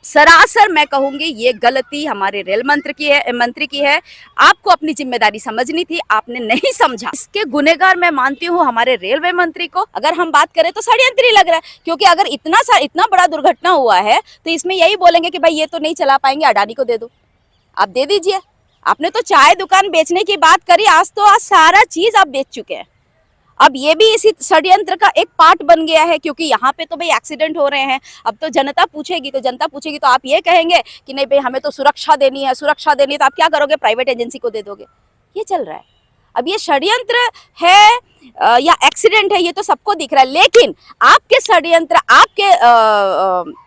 सरासर मैं कहूंगी ये गलती हमारे रेल मंत्री की है। आपको अपनी जिम्मेदारी समझनी थी, आपने नहीं समझा। इसके गुनहगार मैं मानती हूँ हमारे रेलवे मंत्री को। अगर हम बात करें तो षड्यंत्री लग रहा है, क्योंकि अगर इतना बड़ा दुर्घटना हुआ है तो इसमें यही बोलेंगे कि भाई ये तो नहीं चला पाएंगे, अडानी को दे दो। आप दे दीजिए। आपने तो चाय दुकान बेचने की बात करी, आज सारा चीज आप बेच चुके हैं। अब ये भी इसी षड्यंत्र का एक पार्ट बन गया है, क्योंकि यहाँ पे तो भाई एक्सीडेंट हो रहे हैं। अब तो जनता पूछेगी तो आप ये कहेंगे कि नहीं भाई हमें तो सुरक्षा देनी है, तो आप क्या करोगे, प्राइवेट एजेंसी को दे दोगे। ये चल रहा है। अब ये षड्यंत्र है या एक्सीडेंट है, ये तो सबको दिख रहा है। लेकिन आपके षड्यंत्र, आपके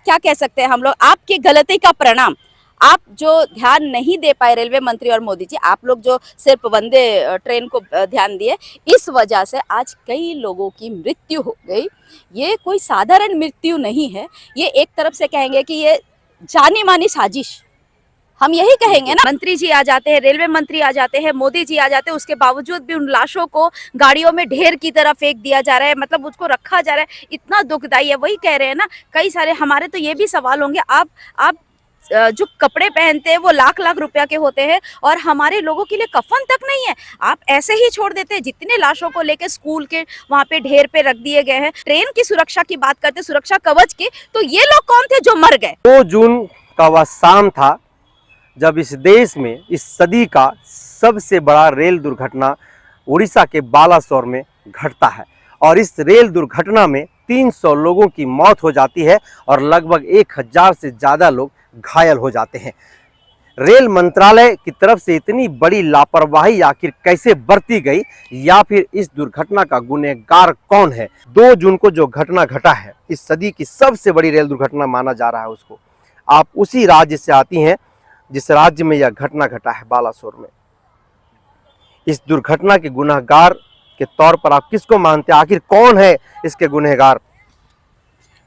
क्या कह सकते हैं हम लोग, आपकी गलती का परिणाम, आप जो ध्यान नहीं दे पाए रेलवे मंत्री और मोदी जी, आप लोग जो सिर्फ वंदे ट्रेन को ध्यान दिए, इस वजह से आज कई लोगों की मृत्यु हो गई। ये कोई साधारण मृत्यु नहीं है, ये एक तरफ से कहेंगे कि ये जानी मानी साजिश, हम यही कहेंगे ना। मंत्री जी आ जाते हैं, रेलवे मंत्री आ जाते हैं, मोदी जी आ जाते हैं, उसके बावजूद भी उन लाशों को गाड़ियों में ढेर की तरह फेंक दिया जा रहा है, मतलब उसको रखा जा रहा है। इतना दुखदाई है। वही कह रहे हैं ना, कई सारे हमारे तो ये भी सवाल होंगे, आप जो कपड़े पहनते हैं वो लाख लाख रुपया के होते हैं और हमारे लोगों के लिए कफन तक नहीं है, आप ऐसे ही छोड़ देते हैं। जितने लाशों को लेके स्कूल के वहां पे ढेर पे रख दिए गए हैं। ट्रेन की सुरक्षा की बात करते, सुरक्षा कवच की, तो ये लोग कौन थे जो मर गए? 2 जून का वह शाम था जब इस देश में इस सदी का सबसे बड़ा रेल दुर्घटना उड़ीसा के बालासोर में घटता है और इस रेल दुर्घटना में 300 लोगों की मौत हो जाती है और लगभग 1000 से ज़्यादा लोग घायल हो जाते हैं। रेल मंत्रालय की तरफ से इतनी बड़ी लापरवाही आखिर कैसे बरती गई, या फिर इस दुर्घटना का गुनहगार कौन है? 2 जून को जो घटना घटा है, इस सदी की सबसे बड़ी रेल दुर्घटना माना जा रहा है उसको। आप उसी राज्य से आती हैं जिस राज्य में यह घटना घटा है, बालासोर में। इस दुर्घटना के गुनहगार के तौर पर आप किसको मानते हैं? आखिर कौन है इसके गुनहगार?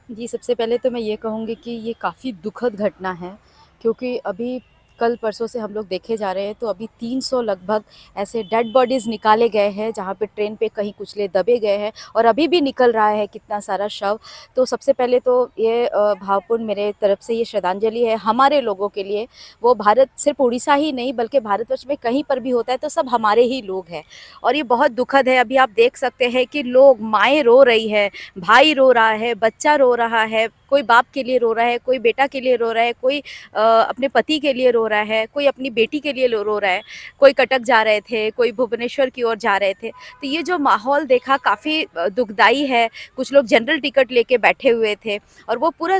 जी, सबसे पहले तो मैं ये कहूँगी कि ये काफ़ी दुखद घटना है, क्योंकि अभी कल परसों से हम लोग देखे जा रहे हैं तो अभी 300 लगभग ऐसे डेड बॉडीज़ निकाले गए हैं, जहाँ पे ट्रेन पे कहीं कुचले दबे गए हैं और अभी भी निकल रहा है कितना सारा शव। तो सबसे पहले तो ये भावपूर्ण मेरे तरफ से ये श्रद्धांजलि है हमारे लोगों के लिए। वो भारत, सिर्फ उड़ीसा ही नहीं बल्कि भारतवर्ष में कहीं पर भी होता है तो सब हमारे ही लोग हैं और ये बहुत दुखद है। अभी आप देख सकते हैं कि लोग, माएँ रो रही है, भाई रो रहा है, बच्चा रो रहा है, कोई बाप के लिए रो रहा है, कोई बेटा के लिए रो रहा है, कोई अपने पति के लिए रो रहा है, कोई अपनी बेटी के लिए रो रहा है, कोई कटक जा रहे थे, कोई भुवनेश्वर की ओर जा रहे थे। तो ये जो माहौल देखा काफ़ी दुखदाई है। कुछ लोग जनरल टिकट लेके बैठे हुए थे और वो पूरा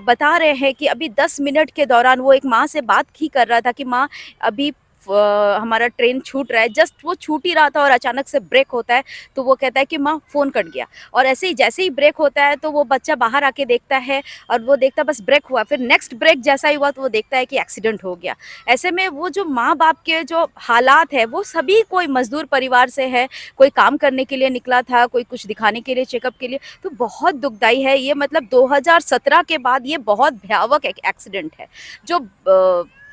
बता रहे हैं कि अभी 10 मिनट के दौरान वो एक माँ से बात ही कर रहा था कि माँ अभी हमारा ट्रेन छूट रहा है। जस्ट वो छूट ही रहा था और अचानक से ब्रेक होता है, तो वो कहता है कि माँ फ़ोन कट गया। और ऐसे ही जैसे ही ब्रेक होता है तो वो बच्चा बाहर आके देखता है और वो देखता बस ब्रेक हुआ, फिर नेक्स्ट ब्रेक जैसा ही हुआ तो वो देखता है कि एक्सीडेंट हो गया। ऐसे में वो जो माँ बाप के जो हालात है, वो सभी, कोई मजदूर परिवार से है, कोई काम करने के लिए निकला था, कोई कुछ दिखाने के लिए, चेकअप के लिए, तो बहुत दुखदाई है ये। मतलब 2017 के बाद ये बहुत भयावह एक्सीडेंट है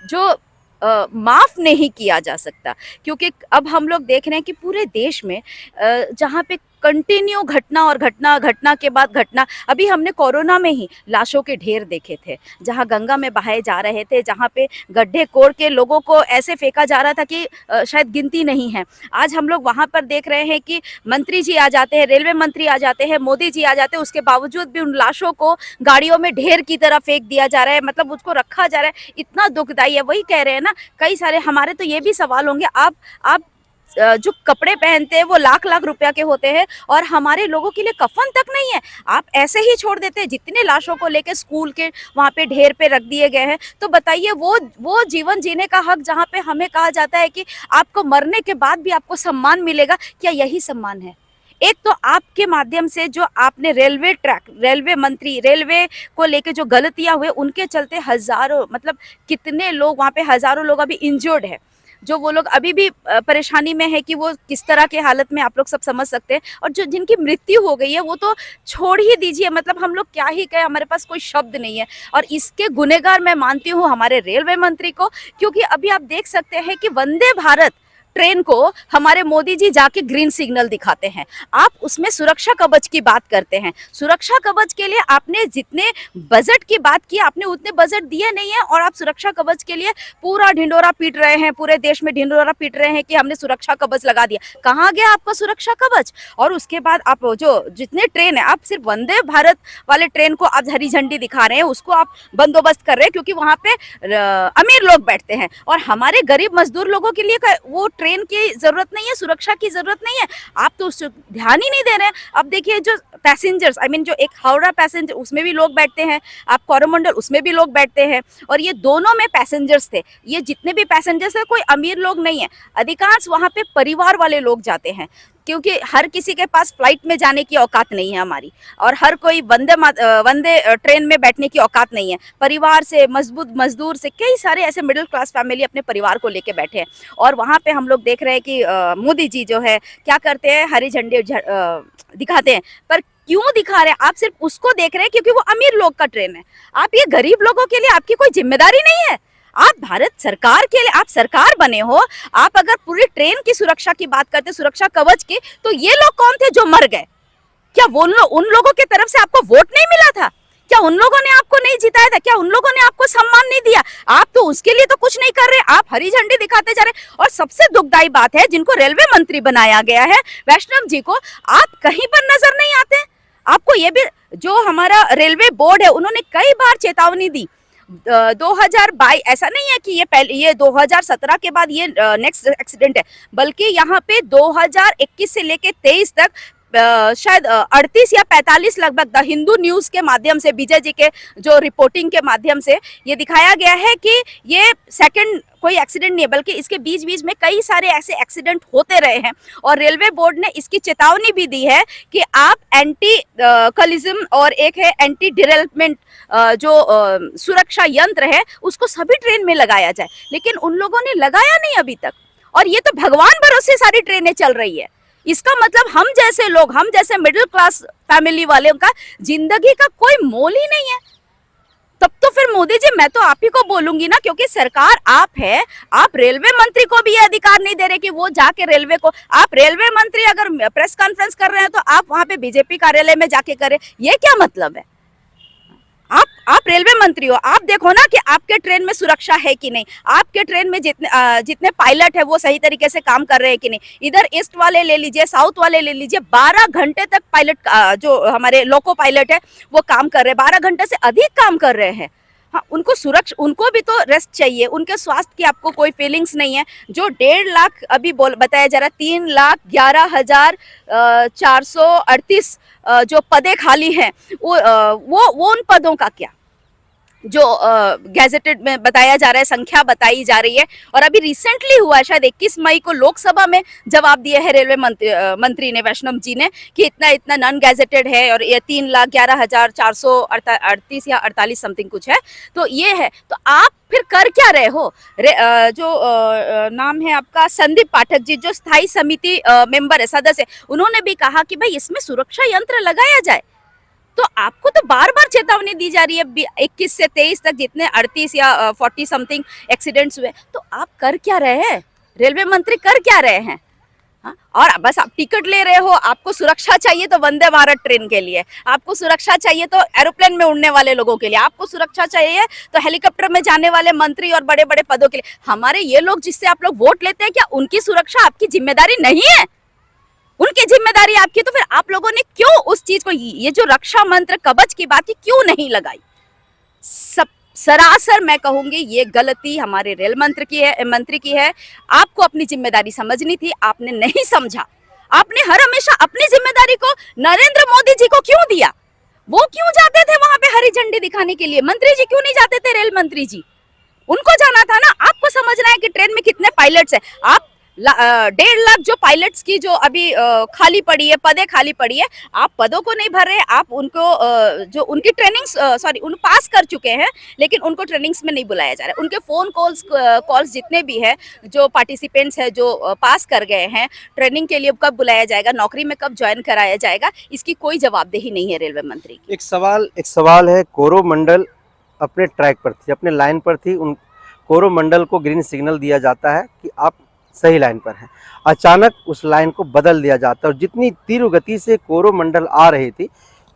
जो माफ़ नहीं किया जा सकता। क्योंकि अब हम लोग देख रहे हैं कि पूरे देश में जहाँ पे कंटिन्यू घटना के बाद घटना। अभी हमने कोरोना में ही लाशों के ढेर देखे थे, जहाँ गंगा में बहाए जा रहे थे, जहाँ पे गड्ढे कोड़ के लोगों को ऐसे फेंका जा रहा था कि शायद गिनती नहीं है। आज हम लोग वहाँ पर देख रहे हैं कि मंत्री जी आ जाते हैं, रेलवे मंत्री आ जाते हैं, मोदी जी आ जाते हैं, उसके बावजूद भी उन लाशों को गाड़ियों में ढेर की तरह फेंक दिया जा रहा है, मतलब उसको रखा जा रहा है। इतना दुखदाई है। वही कह रहे हैं ना, कई सारे हमारे तो ये भी सवाल होंगे, आप जो कपड़े पहनते हैं वो लाख लाख रुपया के होते हैं और हमारे लोगों के लिए कफन तक नहीं है, आप ऐसे ही छोड़ देते हैं। जितने लाशों को लेके स्कूल के वहाँ पे ढेर पे रख दिए गए हैं, तो बताइए वो जीवन जीने का हक, जहाँ पे हमें कहा जाता है कि आपको मरने के बाद भी आपको सम्मान मिलेगा, क्या यही सम्मान है? एक तो आपके माध्यम से जो आपने रेलवे ट्रैक, रेलवे मंत्री, रेलवे को लेके जो गलतियां हुए, उनके चलते हजारों, मतलब कितने लोग वहाँ पे, हजारों लोग अभी इंजर्ड है, जो वो लोग अभी भी परेशानी में है कि वो किस तरह के हालत में, आप लोग सब समझ सकते हैं। और जो जिनकी मृत्यु हो गई है वो तो छोड़ ही दीजिए, मतलब हम लोग क्या ही कहें, हमारे पास कोई शब्द नहीं है। और इसके गुनहगार मैं मानती हूँ हमारे रेलवे मंत्री को, क्योंकि अभी आप देख सकते हैं कि वंदे भारत ट्रेन को हमारे मोदी जी जाके ग्रीन सिग्नल दिखाते हैं। आप उसमें सुरक्षा कवच की बात करते हैं। सुरक्षा कवच के लिए आपने जितने बजट की बात की, आपने उतने बजट दिए नहीं है, और आप सुरक्षा कवच के लिए पूरा ढिंडोरा पीट रहे हैं, पूरे देश में ढिंडोरा पीट रहे हैं कि हमने सुरक्षा कवच लगा दिया। कहाँ गया आपका सुरक्षा कवच? और उसके बाद आप जो जितने ट्रेन है, आप सिर्फ वंदे भारत वाले ट्रेन को आप हरी झंडी दिखा रहे हैं, उसको आप बंदोबस्त कर रहे हैं क्योंकि वहां पे अमीर लोग बैठते हैं, और हमारे गरीब मजदूर लोगों के लिए वो ट्रेन की जरूरत नहीं है, सुरक्षा की जरूरत नहीं है। आप तो उस ध्यान ही नहीं दे रहे हैं। अब देखिए जो पैसेंजर्स, आई मीन जो एक हावड़ा पैसेंजर, उसमें भी लोग बैठते हैं, आप कोरोमंडल उसमें भी लोग बैठते हैं, और ये दोनों में पैसेंजर्स थे। ये जितने भी पैसेंजर्स थे कोई अमीर लोग नहीं है, अधिकांश वहाँ पे परिवार वाले लोग जाते हैं, क्योंकि हर किसी के पास फ्लाइट में जाने की औकात नहीं है हमारी, और हर कोई वंदे ट्रेन में बैठने की औकात नहीं है। परिवार से, मजबूत मजदूर से, कई सारे ऐसे मिडिल क्लास फैमिली अपने परिवार को लेके बैठे हैं, और वहाँ पे हम लोग देख रहे हैं कि मोदी जी जो है क्या करते हैं, हरी झंडी दिखाते हैं। पर क्यों दिखा रहे हैं? आप सिर्फ उसको देख रहे हैं क्योंकि वो अमीर लोग का ट्रेन है। आप ये गरीब लोगों के लिए आपकी कोई जिम्मेदारी नहीं है। आप भारत सरकार के लिए, आप सरकार बने हो, आप अगर पूरी ट्रेन की सुरक्षा की बात करते, सुरक्षा कवच की, तो ये लोग कौन थे जो मर गए? क्या वो उन लोगों की तरफ से आपको वोट नहीं मिला था? क्या उन लोगों ने आपको नहीं जिताया था? क्या उन लोगों ने आपको सम्मान नहीं दिया? आप तो उसके लिए तो कुछ नहीं कर रहे, आप हरी झंडी दिखाते जा रहे। और सबसे दुखदाई बात है, जिनको रेलवे मंत्री बनाया गया है, वैष्णव जी को, आप कहीं पर नजर नहीं आते। आपको ये भी, जो हमारा रेलवे बोर्ड है, उन्होंने कई बार चेतावनी दी। 2022, ऐसा नहीं है कि ये पहले, ये 2017 के बाद ये नेक्स्ट एक्सीडेंट है, बल्कि यहाँ पे 2021 से लेके 23 तक शायद 38 या 45 लगभग द हिंदू न्यूज के माध्यम से, विजय जी के जो रिपोर्टिंग के माध्यम से ये दिखाया गया है कि ये सेकंड कोई एक्सीडेंट नहीं है, बल्कि इसके बीच बीच में कई सारे ऐसे एक्सीडेंट होते रहे हैं। और रेलवे बोर्ड ने इसकी चेतावनी भी दी है कि आप एंटी कलिज्म और एक है एंटी डिरेलमेंट जो सुरक्षा यंत्र है, उसको सभी ट्रेन में लगाया जाए, लेकिन उन लोगों ने लगाया नहीं अभी तक। और ये तो भगवान भरोसे सारी ट्रेनें चल रही है। इसका मतलब हम जैसे लोग, हम जैसे मिडिल क्लास फैमिली वाले का जिंदगी का कोई मोल ही नहीं है। तब तो फिर मोदी जी, मैं तो आप ही को बोलूंगी ना, क्योंकि सरकार आप है, आप रेलवे मंत्री को भी ये अधिकार नहीं दे रहे कि वो जाके रेलवे को, आप रेलवे मंत्री अगर प्रेस कॉन्फ्रेंस कर रहे हैं तो आप वहां पे बीजेपी कार्यालय में जाके करें, ये क्या मतलब है? आप रेलवे मंत्री हो, आप देखो ना कि आपके ट्रेन में सुरक्षा है कि नहीं, आपके ट्रेन में जितने पायलट है वो सही तरीके से काम कर रहे हैं कि नहीं। इधर ईस्ट वाले ले लीजिए, साउथ वाले ले लीजिए, 12 घंटे तक पायलट, जो हमारे लोको पायलट है वो काम कर रहे हैं, 12 घंटे से अधिक काम कर रहे हैं। हाँ, उनको सुरक्षा, उनको भी तो रेस्ट चाहिए, उनके स्वास्थ्य की आपको कोई फीलिंग्स नहीं है। जो 1.5 लाख अभी बताया जा रहा है, 3,11,438 जो पदे खाली हैं, वो उन पदों का क्या, जो गैजेटेड में बताया जा रहा है, संख्या बताई जा रही है। और अभी रिसेंटली हुआ है, शायद 21 मई को लोकसभा में जवाब दिया है रेलवे मंत्री ने, वैष्णव जी ने, कि इतना इतना नॉन गैजेटेड है, और ये 3,11,438 या 48 समथिंग कुछ है। तो ये है, तो आप फिर कर क्या रहे हो? नाम है आपका संदीप पाठक जी, जो स्थायी समिति मेंबर है, सदस्य, उन्होंने भी कहा कि भाई इसमें सुरक्षा यंत्र लगाया जाए। तो आपको तो बार बार चेतावनी दी जा रही है 21 से 23 तक, जितने 38 या 40 समथिंग एक्सीडेंट्स हुए, तो आप कर क्या रहे हैं? रेलवे मंत्री कर क्या रहे हैं? हाँ? और बस आप टिकट ले रहे हो, आपको सुरक्षा चाहिए तो वंदे भारत ट्रेन के लिए, आपको सुरक्षा चाहिए तो एरोप्लेन में उड़ने वाले लोगों के लिए, आपको सुरक्षा चाहिए तो हेलीकॉप्टर में जाने वाले मंत्री और बड़े बड़े पदों के लिए। हमारे ये लोग जिससे आप लोग वोट लेते हैं, क्या उनकी सुरक्षा आपकी जिम्मेदारी नहीं है? उनकी जिम्मेदारी आपकी, तो फिर आप लोगों ने क्यों उस चीज को, ये जो रक्षा मंत्र कवच की बात है, क्यों नहीं लगाई? सब सरासर मैं कहूंगी ये गलती हमारे रेल मंत्री की है। आपको अपनी जिम्मेदारी समझनी थी, आपने नहीं समझा। आपने हर हमेशा अपनी जिम्मेदारी को नरेंद्र मोदी जी को क्यों दिया? वो क्यों जाते थे वहां पे हरी झंडी दिखाने के लिए? मंत्री जी क्यों नहीं जाते थे? रेल मंत्री जी, उनको जाना था ना। आपको समझना है कि ट्रेन में कितने पायलट्स है। आप 1.5 लाख जो पायलट्स की जो अभी खाली पड़ी है, पदे खाली पड़ी है, आप पदों को नहीं भर रहे, आप उनको जो उनकी ट्रेनिंग्स, सॉरी, उन पास कर चुके हैं, लेकिन उनको ट्रेनिंग्स में नहीं बुलाया जा रहा है। उनके फोन कॉल्स जितने भी है, जो पार्टिसिपेंट्स है, जो पास कर गए हैं, ट्रेनिंग के लिए कब बुलाया जाएगा, नौकरी में कब ज्वाइन कराया जाएगा, इसकी कोई जवाबदेही नहीं है रेलवे मंत्री की। एक सवाल है, कोरोमंडल अपने ट्रैक पर थी, अपने लाइन पर थी, उन कोरोमंडल को ग्रीन सिग्नल दिया जाता है कि आप सही लाइन पर हैं। अचानक उस लाइन को बदल दिया जाता है और जितनी तीव्र गति से कोरोमंडल आ रही थी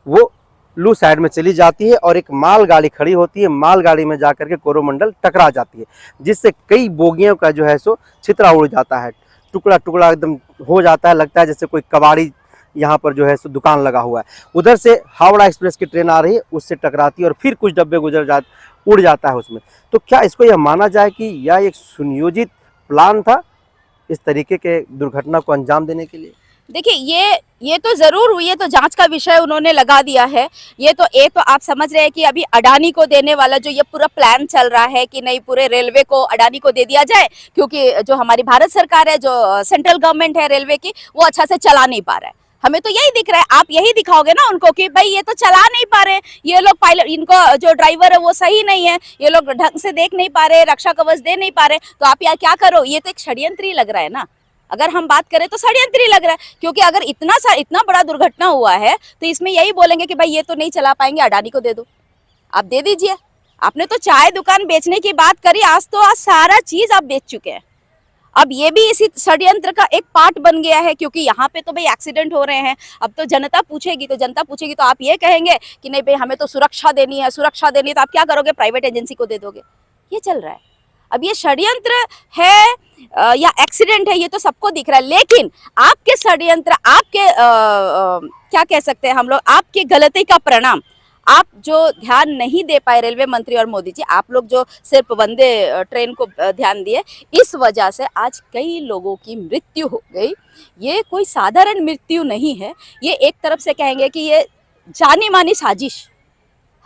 वो लू साइड में चली जाती है और एक मालगाड़ी खड़ी होती है, मालगाड़ी में जाकर के कोरोमंडल टकरा जाती है, जिससे कई बोगियों का जो है सो छितरा उड़ जाता है, टुकड़ा टुकड़ा एकदम हो जाता है, लगता है जैसे कोई कबाड़ी यहाँ पर जो है सो दुकान लगा हुआ है। उधर से हावड़ा एक्सप्रेस की ट्रेन आ रही है, उससे टकराती है और फिर कुछ डब्बे उड़ जाता है उसमें। तो क्या इसको यह माना जाए कि यह एक सुनियोजित प्लान था इस तरीके के दुर्घटना को अंजाम देने के लिए? देखिए, ये तो ज़रूर हुई है, तो जांच का विषय उन्होंने लगा दिया है। ये तो आप समझ रहे हैं कि अभी अडानी को देने वाला जो ये पूरा प्लान चल रहा है कि नहीं, पूरे रेलवे को अडानी को दे दिया जाए, क्योंकि जो हमारी भारत सरकार है, जो सेंट्रल गवर्नमेंट है रेलवे की, वो अच्छा से चला नहीं पा रहा है। हमें तो यही दिख रहा है। आप यही दिखाओगे ना उनको कि भाई ये तो चला नहीं पा रहे, ये लोग पायलट, इनको जो ड्राइवर है वो सही नहीं है, ये लोग ढंग से देख नहीं पा रहे, रक्षा कवच दे नहीं पा रहे, तो आप यार क्या करो? ये तो एक षड्यंत्र ही लग रहा है ना। अगर हम बात करें तो षड्यंत्र ही लग रहा है, क्योंकि अगर इतना बड़ा दुर्घटना हुआ है तो इसमें यही बोलेंगे कि भाई ये तो नहीं चला पाएंगे, अडानी को दे दो। आप दे दीजिए। आपने तो चाय दुकान बेचने की बात करी, आज सारा चीज आप बेच चुके हैं। अब ये भी इसी षड्यंत्र का एक पार्ट बन गया है, क्योंकि यहाँ पे तो भाई एक्सीडेंट हो रहे हैं। अब तो जनता पूछेगी तो आप ये कहेंगे कि नहीं भाई हमें तो सुरक्षा देनी है, तो आप क्या करोगे? प्राइवेट एजेंसी को दे दोगे। ये चल रहा है। अब ये षड्यंत्र है या एक्सीडेंट है, ये तो सबको दिख रहा है, लेकिन आपके षड्यंत्र, आपके क्या कह सकते हैं हम लोग, आपकी गलती का परिणाम, आप जो ध्यान नहीं दे पाए रेलवे मंत्री और मोदी जी, आप लोग जो सिर्फ वंदे ट्रेन को ध्यान दिए, इस वजह से आज कई लोगों की मृत्यु हो गई। ये कोई साधारण मृत्यु नहीं है, ये एक तरफ से कहेंगे कि ये जानी मानी साजिश,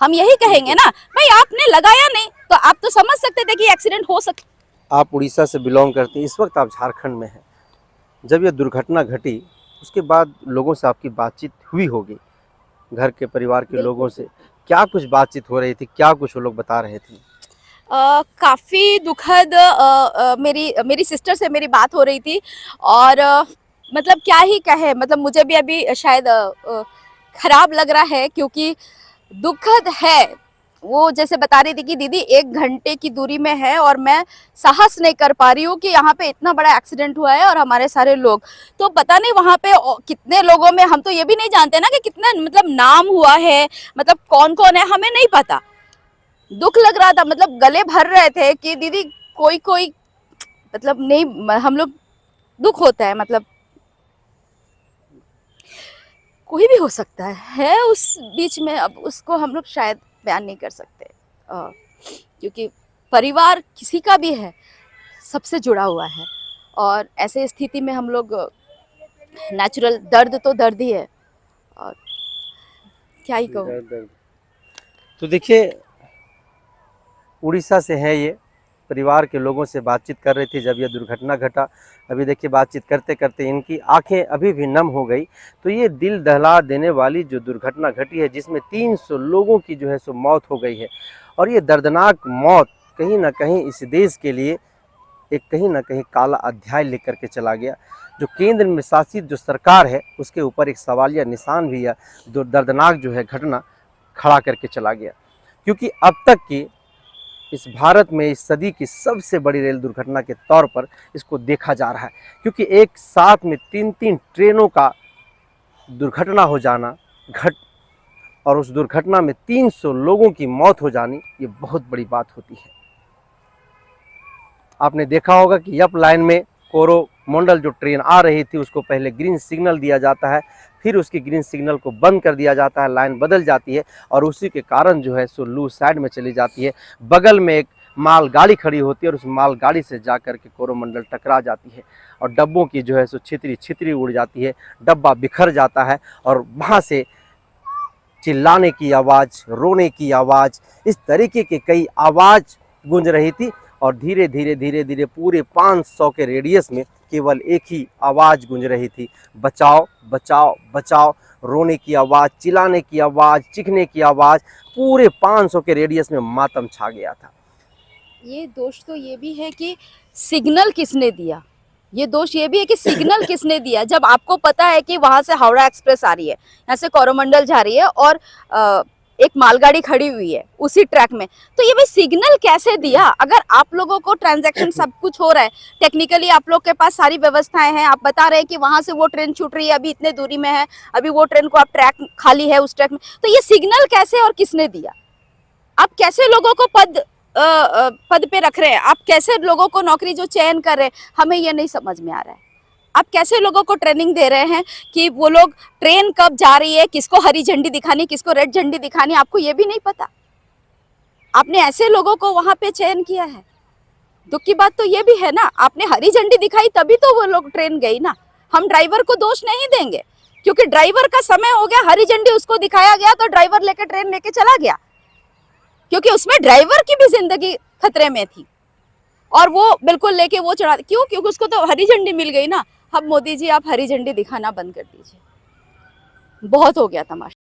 हम यही कहेंगे ना। भाई आपने लगाया नहीं तो आप तो समझ सकते थे कि एक्सीडेंट हो सकता। आप उड़ीसा से बिलोंग करती हैं, इस वक्त आप झारखंड में हैं। जब यह दुर्घटना घटी उसके बाद लोगों से आपकी बातचीत हुई होगी, घर के परिवार के लोगों से क्या कुछ बातचीत हो रही थी, क्या कुछ वो लोग बता रहे थे? काफ़ी दुखद मेरी सिस्टर से मेरी बात हो रही थी, और मतलब क्या ही कहे, मतलब मुझे भी अभी शायद खराब लग रहा है, क्योंकि दुखद है। वो जैसे बता रही थी कि दीदी 1 घंटे की दूरी में है और मैं साहस नहीं कर पा रही हूँ कि यहाँ पे इतना बड़ा एक्सीडेंट हुआ है और हमारे सारे लोग, तो पता नहीं वहाँ पे कितने लोगों में, हम तो ये भी नहीं जानते ना कि कितना मतलब नाम हुआ है, मतलब कौन कौन है, हमें नहीं पता। दुख लग रहा था, मतलब गले भर रहे थे कि दीदी कोई कोई मतलब नहीं, हम लोग दुख होता है, मतलब कोई भी हो सकता है उस बीच में। अब उसको हम लोग शायद बयान नहीं कर सकते, क्योंकि परिवार किसी का भी है, सबसे जुड़ा हुआ है, और ऐसे स्थिति में हम लोग नेचुरल दर्द तो दर्द ही है, और क्या ही कहूँ। तो देखिए, उड़ीसा से है ये, परिवार के लोगों से बातचीत कर रही थी जब यह दुर्घटना घटा। अभी देखिए बातचीत करते करते इनकी आंखें अभी भी नम हो गई। तो ये दिल दहला देने वाली जो दुर्घटना घटी है, जिसमें 300 लोगों की जो है सो मौत हो गई है, और ये दर्दनाक मौत कहीं ना कहीं इस देश के लिए एक कहीं ना कहीं काला अध्याय लिख करके चला गया। जो केंद्र में शासित जो सरकार है उसके ऊपर एक सवालिया निशान भी है, जो दर्दनाक जो है घटना खड़ा करके चला गया। क्योंकि अब तक की इस भारत में इस सदी की सबसे बड़ी रेल दुर्घटना के तौर पर इसको देखा जा रहा है, क्योंकि एक साथ में 3-3 ट्रेनों का दुर्घटना हो जाना और उस दुर्घटना में 300 लोगों की मौत हो जानी, ये बहुत बड़ी बात होती है। आपने देखा होगा कि अप लाइन में कोरोमंडल जो ट्रेन आ रही थी उसको पहले ग्रीन सिग्नल दिया जाता है, फिर उसकी ग्रीन सिग्नल को बंद कर दिया जाता है, लाइन बदल जाती है और उसी के कारण जो है सो लू साइड में चली जाती है। बगल में एक मालगाड़ी खड़ी होती है और उस मालगाड़ी से जा कर के कोरोमंडल टकरा जाती है और डब्बों की जो है सो छितरी उड़ जाती है, डब्बा बिखर जाता है और वहाँ से चिल्लाने की आवाज़, रोने की आवाज़, इस तरीके के कई आवाज़ गूंज रही थी। और धीरे धीरे पूरे 500 के रेडियस में केवल एक ही आवाज़ गूंज रही थी, बचाओ बचाओ बचाओ। रोने की आवाज़, चिल्लाने की आवाज़, चीखने की आवाज़, पूरे 500 के रेडियस में मातम छा गया था। ये दोष तो ये भी है कि सिग्नल किसने दिया, ये दोष ये भी है कि सिग्नल किसने दिया, जब आपको पता है कि वहाँ से हावड़ा एक्सप्रेस आ रही है, यहाँ से कोरोमंडल जा रही है, और एक मालगाड़ी खड़ी हुई है उसी ट्रैक में, तो ये भाई सिग्नल कैसे दिया? अगर आप लोगों को ट्रांजैक्शन सब कुछ हो रहा है, टेक्निकली आप लोग के पास सारी व्यवस्थाएं हैं, आप बता रहे हैं कि वहां से वो ट्रेन छूट रही है, अभी इतने दूरी में है, अभी वो ट्रेन को आप ट्रैक खाली है उस ट्रैक में, तो ये सिग्नल कैसे और किसने दिया? आप कैसे लोगों को पद पे रख रहे हैं? आप कैसे लोगों को नौकरी जो चयन कर रहे हैं? हमें ये नहीं समझ में आ रहा है। आप कैसे लोगों को ट्रेनिंग दे रहे हैं कि वो लोग ट्रेन कब जा रही है, किसको हरी झंडी दिखानी, किसको रेड झंडी दिखानी, आपको ये भी नहीं पता। आपने ऐसे लोगों को वहां पे चयन किया है। दुख की बात तो ये भी है ना, आपने हरी झंडी दिखाई तभी तो वो लोग ट्रेन गई ना। हम ड्राइवर को दोष नहीं देंगे, क्योंकि ड्राइवर का समय हो गया, हरी झंडी उसको दिखाया गया तो ड्राइवर लेके ट्रेन लेके चला गया, क्योंकि उसमें ड्राइवर की भी जिंदगी खतरे में थी और वो बिल्कुल लेके वो चढ़ा क्यों? क्योंकि उसको तो हरी झंडी मिल गई ना। अब मोदी जी आप हरी झंडी दिखाना बंद कर दीजिए, बहुत हो गया तमाशा।